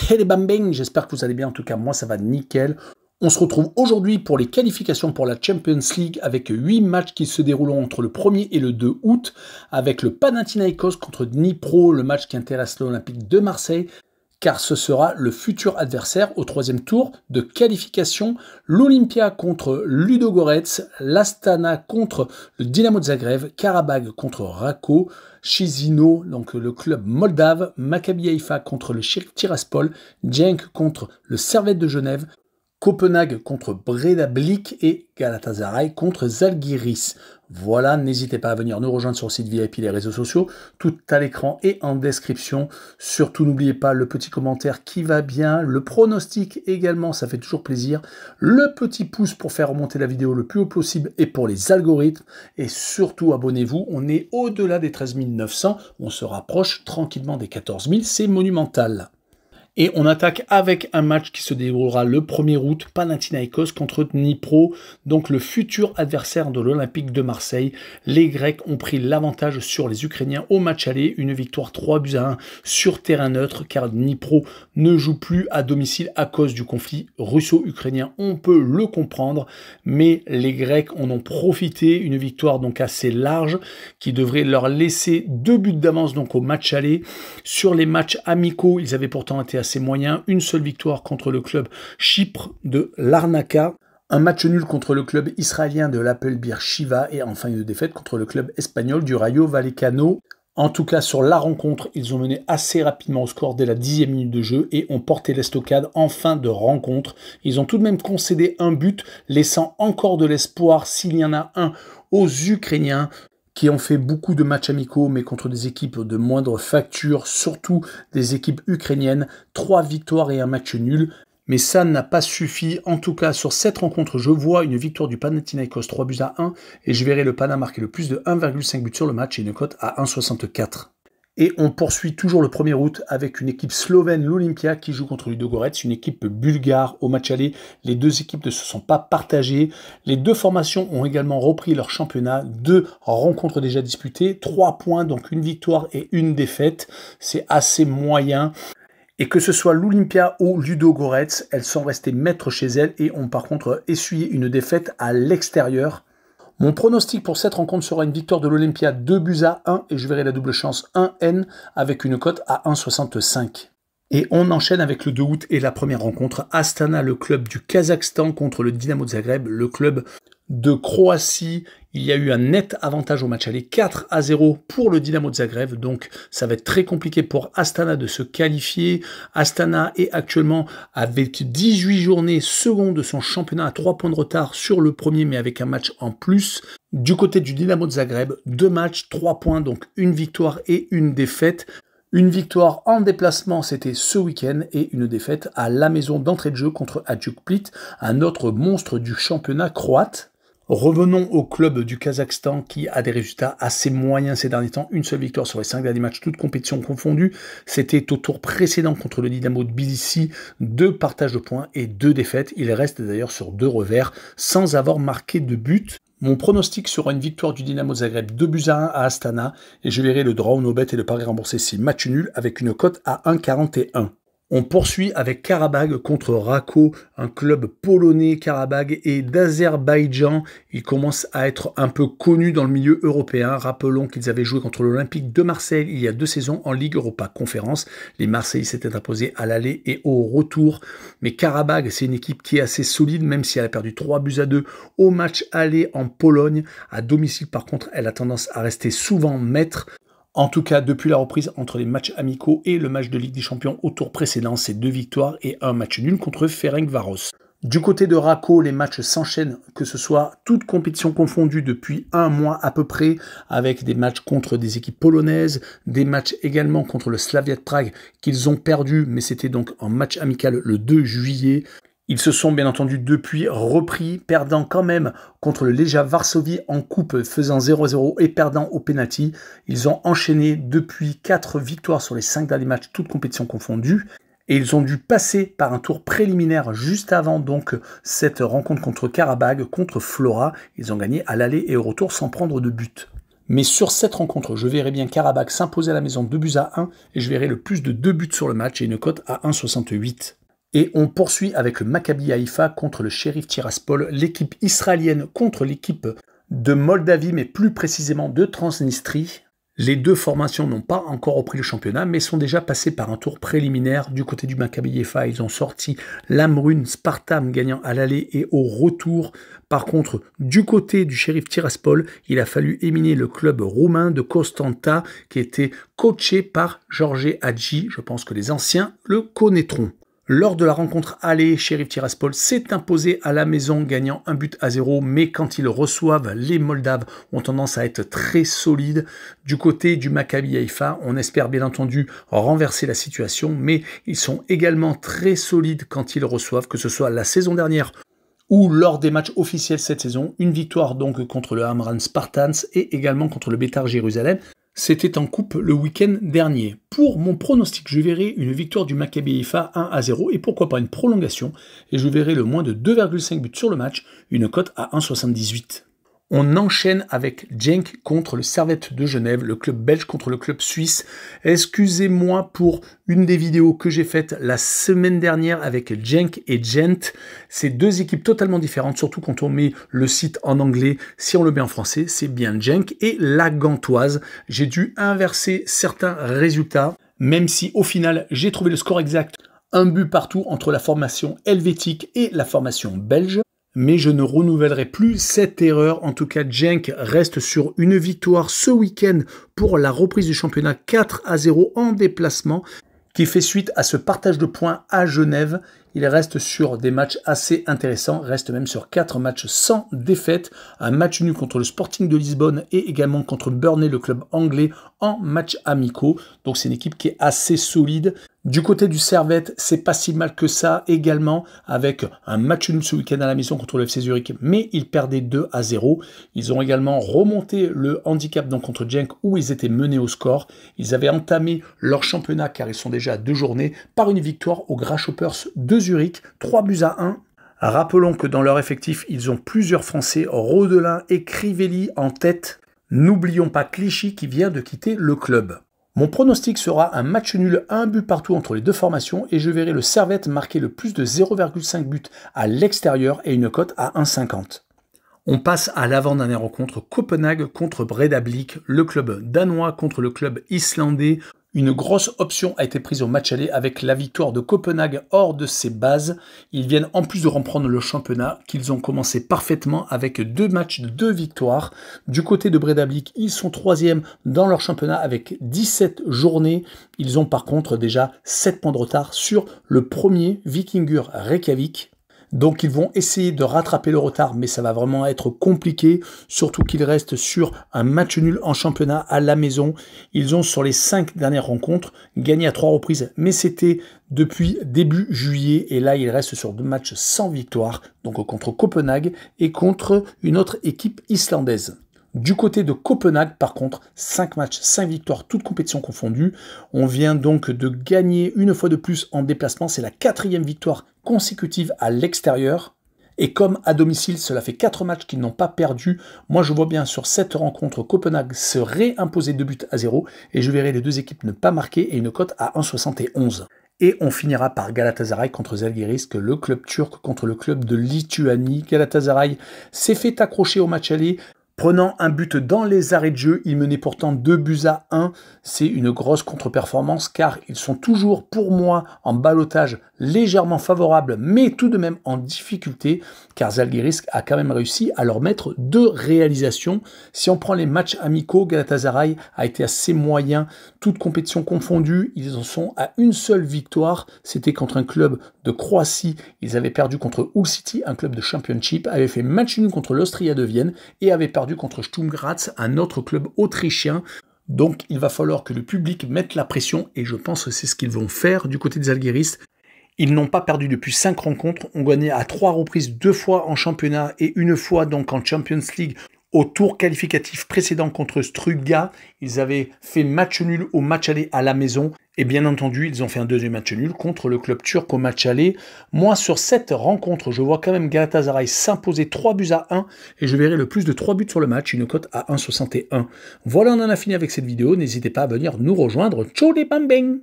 Hey les bambins, j'espère que vous allez bien, en tout cas moi ça va nickel. On se retrouve aujourd'hui pour les qualifications pour la Champions League avec 8 matchs qui se dérouleront entre le 1er et le 2 août, avec le Panathinaikos contre Dnipro, le match qui intéresse l'Olympique de Marseille, car ce sera le futur adversaire au 3e tour de qualification. L'Olympia contre Ludogorets, l'Astana contre le Dynamo de Zagreb, Karabag contre Rako, Chisinau, donc le club moldave, Maccabi Haïfa contre le Sheriff Tiraspol, Genk contre le Servette de Genève, Copenhague contre Breidablik et Galatasaray contre Zalgiris. Voilà, n'hésitez pas à venir nous rejoindre sur le site VIP, les réseaux sociaux, tout à l'écran et en description. Surtout, n'oubliez pas le petit commentaire qui va bien, le pronostic également, ça fait toujours plaisir, le petit pouce pour faire remonter la vidéo le plus haut possible et pour les algorithmes. Et surtout, abonnez-vous, on est au-delà des 13 900, on se rapproche tranquillement des 14 000, c'est monumental. Et on attaque avec un match qui se déroulera le 1er août, Panathinaikos contre Dnipro, donc le futur adversaire de l'Olympique de Marseille. Les Grecs ont pris l'avantage sur les Ukrainiens au match aller, une victoire 3-1 sur terrain neutre, car Dnipro ne joue plus à domicile à cause du conflit russo-ukrainien. On peut le comprendre, mais les Grecs en ont profité, une victoire donc assez large, qui devrait leur laisser 2 buts d'avance donc au match aller. Sur les matchs amicaux, ils avaient pourtant été assez moyens, une seule victoire contre le club Chypre de Larnaca, un match nul contre le club israélien de l'Apple Bir Shiva et enfin une défaite contre le club espagnol du Rayo Vallecano. En tout cas, sur la rencontre, ils ont mené assez rapidement au score dès la 10e minute de jeu et ont porté l'estocade en fin de rencontre. Ils ont tout de même concédé un but, laissant encore de l'espoir, s'il y en a un, aux Ukrainiens, qui ont fait beaucoup de matchs amicaux, mais contre des équipes de moindre facture, surtout des équipes ukrainiennes. 3 victoires et un match nul. Mais ça n'a pas suffi. En tout cas, sur cette rencontre, je vois une victoire du Panathinaikos 3-1 et je verrai le Pana marquer le plus de 1,5 buts sur le match et une cote à 1,64. Et on poursuit toujours le 1er août avec une équipe slovène, l'Olympia, qui joue contre Ludogorets, une équipe bulgare au match aller. Les deux équipes ne se sont pas partagées. Les deux formations ont également repris leur championnat. 2 rencontres déjà disputées, 3 points, donc une victoire et une défaite. C'est assez moyen. Et que ce soit l'Olympia ou Ludogorets, elles sont restées maîtres chez elles et ont par contre essuyé une défaite à l'extérieur. Mon pronostic pour cette rencontre sera une victoire de l'Olympia 2-1 et je verrai la double chance 1N avec une cote à 1,65. Et on enchaîne avec le 2 août et la première rencontre. Astana, le club du Kazakhstan contre le Dynamo de Zagreb, le club de Croatie. Il y a eu un net avantage au match aller, 4-0 pour le Dynamo de Zagreb, donc ça va être très compliqué pour Astana de se qualifier. Astana est actuellement avec 18 journées second de son championnat à 3 points de retard sur le premier, mais avec un match en plus. Du côté du Dynamo de Zagreb, 2 matchs, 3 points, donc une victoire et une défaite. Une victoire en déplacement, c'était ce week-end, et une défaite à la maison d'entrée de jeu contre Hajduk Split, un autre monstre du championnat croate. Revenons au club du Kazakhstan qui a des résultats assez moyens ces derniers temps. Une seule victoire sur les 5 derniers matchs, toutes compétitions confondues. C'était au tour précédent contre le Dynamo de Tbilissi. 2 partages de points et 2 défaites. Il reste d'ailleurs sur 2 revers sans avoir marqué de but. Mon pronostic sera une victoire du Dynamo Zagreb 2-1 à Astana et je verrai le draw, no bet et le pari remboursé si match nul avec une cote à 1,41. On poursuit avec Karabag contre Rako, un club polonais. Karabag et d'Azerbaïdjan. Ils commencent à être un peu connus dans le milieu européen. Rappelons qu'ils avaient joué contre l'Olympique de Marseille il y a 2 saisons en Ligue Europa Conférence. Les Marseillais s'étaient imposés à l'aller et au retour. Mais Karabag, c'est une équipe qui est assez solide, même si elle a perdu 3-2 au match aller en Pologne. À domicile, par contre, elle a tendance à rester souvent maître. En tout cas, depuis la reprise entre les matchs amicaux et le match de Ligue des Champions au tour précédent, c'est 2 victoires et un match nul contre Ferencváros. Du côté de Rako, les matchs s'enchaînent, que ce soit toutes compétitions confondues depuis 1 mois à peu près, avec des matchs contre des équipes polonaises, des matchs également contre le Slavia de Prague qu'ils ont perdu, mais c'était donc en match amical le 2 juillet. Ils se sont bien entendu depuis repris, perdant quand même contre le Legia Varsovie en coupe, faisant 0-0 et perdant au penalty. Ils ont enchaîné depuis 4 victoires sur les 5 derniers matchs, toutes compétitions confondues. Et ils ont dû passer par un tour préliminaire juste avant donc cette rencontre contre Karabag, contre Flora. Ils ont gagné à l'aller et au retour sans prendre de but. Mais sur cette rencontre, je verrai bien Karabakh s'imposer à la maison 2-1 et je verrai le plus de 2 buts sur le match et une cote à 1,68. Et on poursuit avec le Maccabi Haïfa contre le Sheriff Tiraspol, l'équipe israélienne contre l'équipe de Moldavie, mais plus précisément de Transnistrie. Les deux formations n'ont pas encore repris le championnat, mais sont déjà passées par un tour préliminaire. Du côté du Maccabi Haïfa, ils ont sorti l'Amrun Spartam gagnant à l'aller et au retour. Par contre, du côté du Sheriff Tiraspol, il a fallu éliminer le club roumain de Constanta qui était coaché par George Hagi. Je pense que les anciens le connaîtront. Lors de la rencontre aller, Sheriff Tiraspol s'est imposé à la maison gagnant 1-0, mais quand ils reçoivent, les Moldaves ont tendance à être très solides. Du côté du Maccabi Haïfa, on espère bien entendu renverser la situation, mais ils sont également très solides quand ils reçoivent, que ce soit la saison dernière ou lors des matchs officiels cette saison. Une victoire donc contre le Amran Spartans et également contre le Beitar Jérusalem. C'était en coupe le week-end dernier. Pour mon pronostic, je verrai une victoire du Maccabi Haïfa 1-0 et pourquoi pas une prolongation. Et je verrai le moins de 2,5 buts sur le match, une cote à 1,78. On enchaîne avec Genk contre le Servette de Genève, le club belge contre le club suisse. Excusez-moi pour une des vidéos que j'ai faites la semaine dernière avec Genk et Gent. C'est deux équipes totalement différentes, surtout quand on met le site en anglais. Si on le met en français, c'est bien Genk et la Gantoise. J'ai dû inverser certains résultats, même si au final, j'ai trouvé le score exact. Un but partout entre la formation helvétique et la formation belge. Mais je ne renouvellerai plus cette erreur. En tout cas, Genk reste sur une victoire ce week-end pour la reprise du championnat 4-0 en déplacement, qui fait suite à ce partage de points à Genève. Il reste sur des matchs assez intéressants, reste même sur 4 matchs sans défaite, un match nul contre le Sporting de Lisbonne et également contre Burnley, le club anglais, en match amicaux. Donc c'est une équipe qui est assez solide. Du côté du Servette, c'est pas si mal que ça également, avec un match nul ce week-end à la maison contre le FC Zurich, mais ils perdaient 2-0. Ils ont également remonté le handicap donc contre Genk où ils étaient menés au score. Ils avaient entamé leur championnat, car ils sont déjà à 2 journées, par une victoire aux Grasshoppers de Zurich, 3-1. Rappelons que dans leur effectif, ils ont plusieurs Français, Rodelin et Crivelli en tête. N'oublions pas Clichy qui vient de quitter le club. Mon pronostic sera un match nul, un but partout entre les deux formations et je verrai le Servette marquer le plus de 0,5 buts à l'extérieur et une cote à 1,50. On passe à l'avant-dernière rencontre, Copenhague contre Breidablik, le club danois contre le club islandais. Une grosse option a été prise au match aller avec la victoire de Copenhague hors de ses bases. Ils viennent en plus de reprendre le championnat qu'ils ont commencé parfaitement avec 2 matchs de 2 victoires. Du côté de Breidablik, ils sont 3e dans leur championnat avec 17 journées. Ils ont par contre déjà 7 points de retard sur le premier Vikingur Reykjavik. Donc ils vont essayer de rattraper le retard, mais ça va vraiment être compliqué, surtout qu'ils restent sur un match nul en championnat à la maison. Ils ont sur les 5 dernières rencontres gagné à 3 reprises, mais c'était depuis début juillet, et là ils restent sur 2 matchs sans victoire, donc contre Copenhague et contre une autre équipe islandaise. Du côté de Copenhague, par contre, 5 matchs, 5 victoires, toutes compétitions confondues. On vient donc de gagner une fois de plus en déplacement. C'est la 4e victoire consécutive à l'extérieur. Et comme à domicile, cela fait 4 matchs qu'ils n'ont pas perdu, moi je vois bien sur cette rencontre Copenhague se réimposer 2-0 et je verrai les deux équipes ne pas marquer et une cote à 1,71. Et on finira par Galatasaray contre Zalgiris, le club turc contre le club de Lituanie. Galatasaray s'est fait accrocher au match aller, prenant un but dans les arrêts de jeu. Ils menaient pourtant 2-1. C'est une grosse contre-performance car ils sont toujours pour moi en ballottage légèrement favorable, mais tout de même en difficulté, car Zalgiris a quand même réussi à leur mettre 2 réalisations. Si on prend les matchs amicaux, Galatasaray a été assez moyen, toutes compétitions confondues. Ils en sont à une seule victoire. C'était contre un club de Croatie. Ils avaient perdu contre Hull City, un club de Championship, avaient fait match nul contre l'Austria de Vienne et avaient perdu contre Sturm Graz, un autre club autrichien. Donc il va falloir que le public mette la pression et je pense que c'est ce qu'ils vont faire du côté des Zalgiris. Ils n'ont pas perdu depuis 5 rencontres, ont gagné à 3 reprises, 2 fois en championnat et 1 fois donc en Champions League Au tour qualificatif précédent contre Struga, ils avaient fait match nul au match aller à la maison. Et bien entendu, ils ont fait un deuxième match nul contre le club turc au match aller. Moi, sur cette rencontre, je vois quand même Galatasaray s'imposer 3-1 et je verrai le plus de 3 buts sur le match, une cote à 1,61. Voilà, on en a fini avec cette vidéo. N'hésitez pas à venir nous rejoindre. Ciao les bang bang!